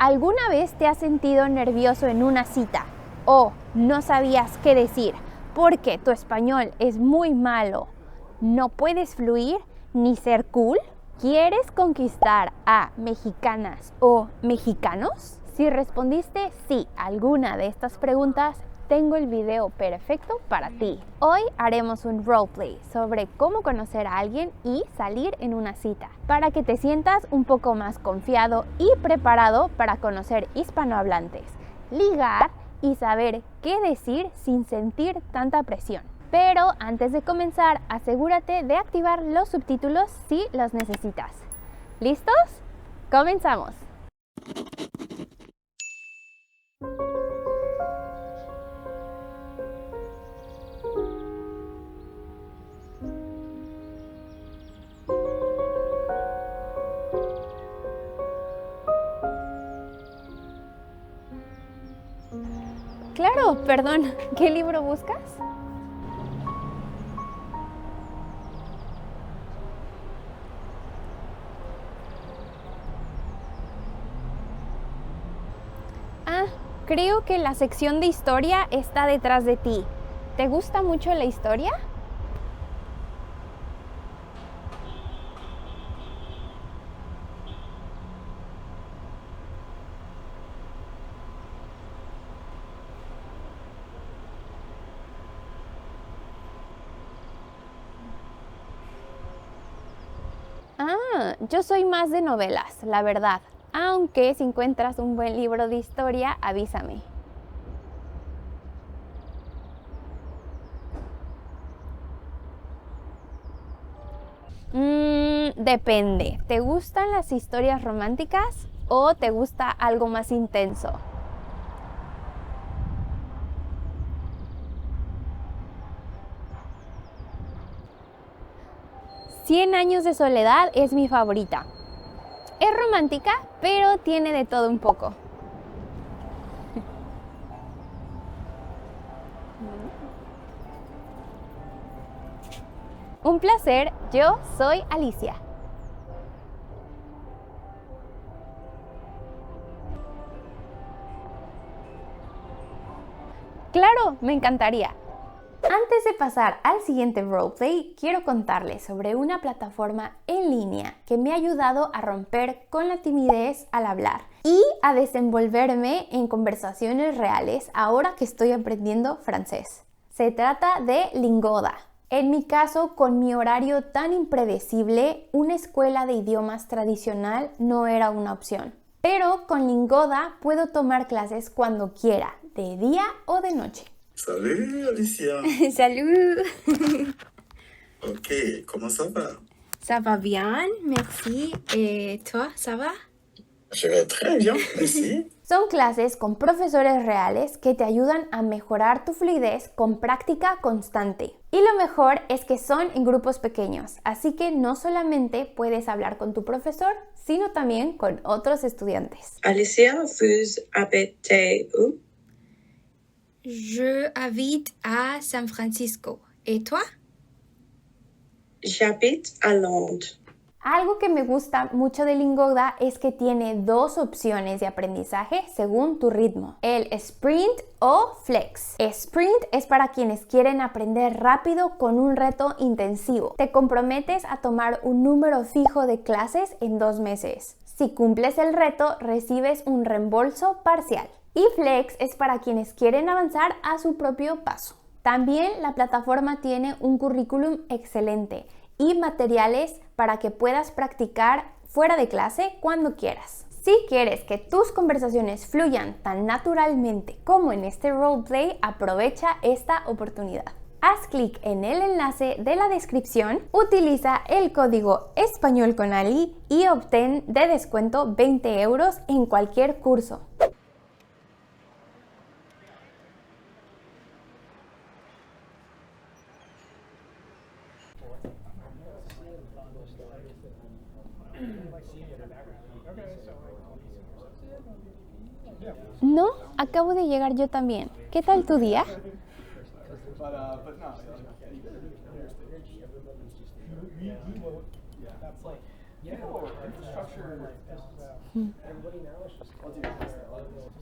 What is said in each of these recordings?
¿Alguna vez te has sentido nervioso en una cita o no sabías qué decir porque tu español es muy malo? ¿No puedes fluir ni ser cool? ¿Quieres conquistar a mexicanas o mexicanos? Si respondiste sí a alguna de estas preguntas, tengo el video perfecto para ti. Hoy haremos un roleplay sobre cómo conocer a alguien y salir en una cita, para que te sientas un poco más confiado y preparado para conocer hispanohablantes, ligar y saber qué decir sin sentir tanta presión. Pero antes de comenzar, asegúrate de activar los subtítulos si los necesitas. ¿Listos? ¡Comenzamos! Claro, perdón, ¿qué libro buscas? Creo que la sección de historia está detrás de ti. ¿Te gusta mucho la historia? Yo soy más de novelas, la verdad. Aunque si encuentras un buen libro de historia, avísame. Depende. ¿Te gustan las historias románticas o te gusta algo más intenso? Cien años de soledad es mi favorita. Es romántica, pero tiene de todo un poco. Un placer, yo soy Alicia. Claro, me encantaría. Antes de pasar al siguiente roleplay, quiero contarles sobre una plataforma en línea que me ha ayudado a romper con la timidez al hablar y a desenvolverme en conversaciones reales ahora que estoy aprendiendo francés. Se trata de Lingoda. En mi caso, con mi horario tan impredecible, una escuela de idiomas tradicional no era una opción. Pero con Lingoda puedo tomar clases cuando quiera, de día o de noche. Salut Alicia. Salut. Ok, comment ça va? Ça va bien, merci. Et toi, ça va? Je vais très bien, merci. Son clases con profesores reales que te ayudan a mejorar tu fluidez con práctica constante. Y lo mejor es que son en grupos pequeños, así que no solamente puedes hablar con tu profesor, sino también con otros estudiantes. Alicia, vous habitez où? Je habite à San Francisco. Et toi? J'habite à Londres. Algo que me gusta mucho de Lingoda es que tiene dos opciones de aprendizaje según tu ritmo, el Sprint o Flex. Sprint es para quienes quieren aprender rápido con un reto intensivo. Te comprometes a tomar un número fijo de clases en 2 meses. Si cumples el reto, recibes un reembolso parcial. Y Flex es para quienes quieren avanzar a su propio paso. También la plataforma tiene un currículum excelente y materiales para que puedas practicar fuera de clase cuando quieras. Si quieres que tus conversaciones fluyan tan naturalmente como en este roleplay, aprovecha esta oportunidad. Haz clic en el enlace de la descripción, utiliza el código Español con Ali y obtén de descuento 20 € en cualquier curso. No, acabo de llegar yo también. ¿Qué tal tu día?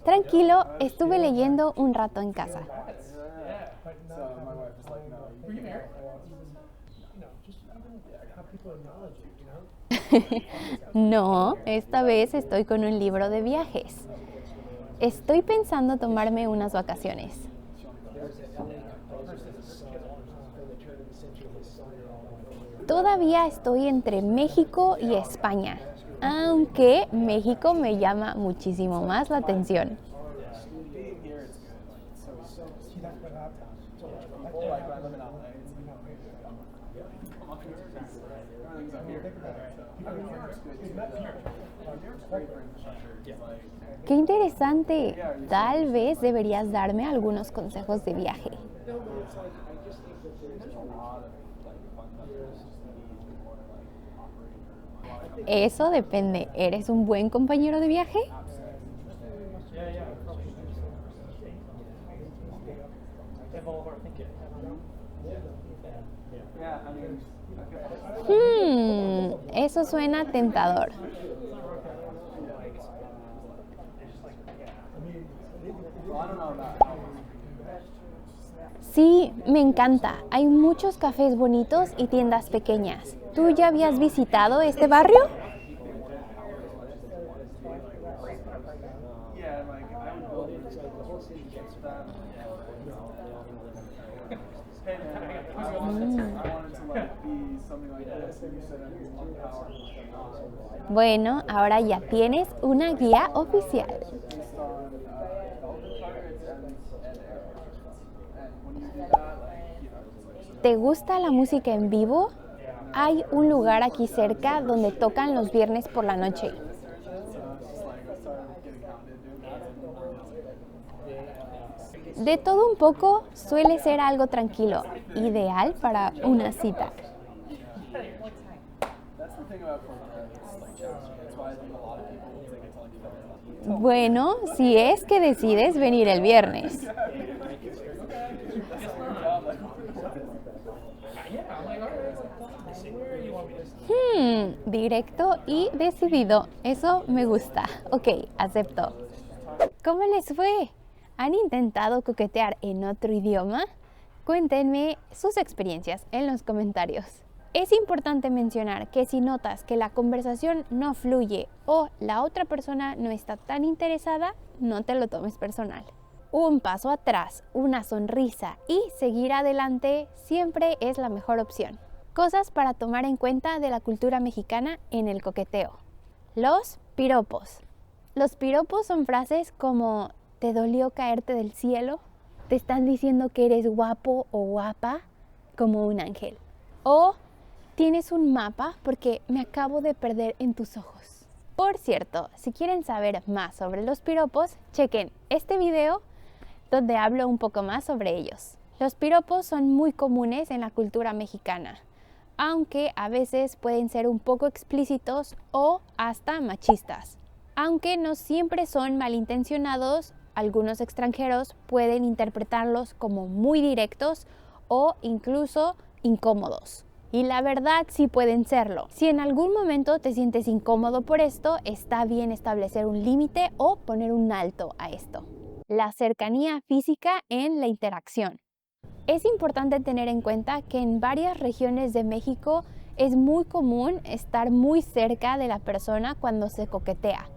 Tranquilo, estuve leyendo un rato en casa. No, esta vez estoy con un libro de viajes. Estoy pensando tomarme unas vacaciones. Todavía estoy entre México y España, aunque México me llama muchísimo más la atención. ¡Qué interesante! Tal vez deberías darme algunos consejos de viaje. Eso depende. ¿Eres un buen compañero de viaje? Eso suena tentador. Sí, me encanta. Hay muchos cafés bonitos y tiendas pequeñas. ¿Tú ya habías visitado este barrio? Bueno, ahora ya tienes una guía oficial. ¿Te gusta la música en vivo? Hay un lugar aquí cerca donde tocan los viernes por la noche. De todo un poco, suele ser algo tranquilo, ideal para una cita. Bueno, si es que decides venir el viernes. Directo y decidido. Eso me gusta. Ok, acepto. ¿Cómo les fue? ¿Han intentado coquetear en otro idioma? Cuéntenme sus experiencias en los comentarios. Es importante mencionar que si notas que la conversación no fluye o la otra persona no está tan interesada, no te lo tomes personal. Un paso atrás, una sonrisa y seguir adelante siempre es la mejor opción. Cosas para tomar en cuenta de la cultura mexicana en el coqueteo. Los piropos. Los piropos son frases como ¿te dolió caerte del cielo? Te están diciendo que eres guapo o guapa como un ángel. O tienes un mapa porque me acabo de perder en tus ojos. Por cierto, si quieren saber más sobre los piropos, chequen este video donde hablo un poco más sobre ellos. Los piropos son muy comunes en la cultura mexicana, aunque a veces pueden ser un poco explícitos o hasta machistas. Aunque no siempre son malintencionados, algunos extranjeros pueden interpretarlos como muy directos o incluso incómodos. Y la verdad sí pueden serlo. Si en algún momento te sientes incómodo por esto, está bien establecer un límite o poner un alto a esto. La cercanía física en la interacción. Es importante tener en cuenta que en varias regiones de México es muy común estar muy cerca de la persona cuando se coquetea.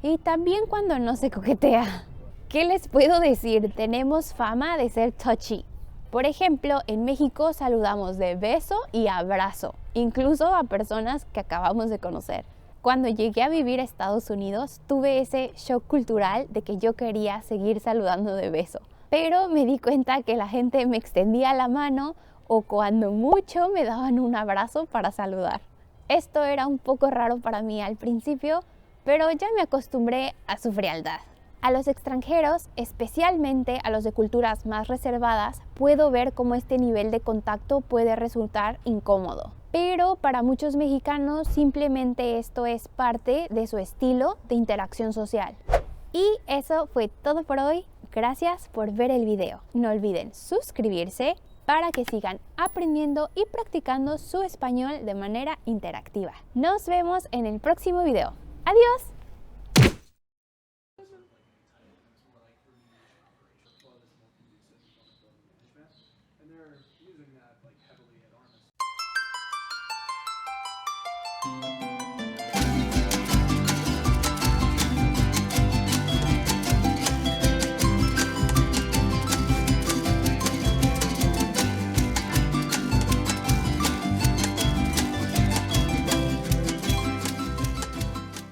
Y también cuando no se coquetea. ¿Qué les puedo decir? Tenemos fama de ser touchy. Por ejemplo, en México saludamos de beso y abrazo, incluso a personas que acabamos de conocer. Cuando llegué a vivir a Estados Unidos, tuve ese shock cultural de que yo quería seguir saludando de beso. Pero me di cuenta que la gente me extendía la mano o cuando mucho me daban un abrazo para saludar. Esto era un poco raro para mí al principio, pero ya me acostumbré a su frialdad. A los extranjeros, especialmente a los de culturas más reservadas, puedo ver cómo este nivel de contacto puede resultar incómodo. Pero para muchos mexicanos simplemente esto es parte de su estilo de interacción social. Y eso fue todo por hoy. Gracias por ver el video. No olviden suscribirse para que sigan aprendiendo y practicando su español de manera interactiva. Nos vemos en el próximo video. ¡Adiós! Winner.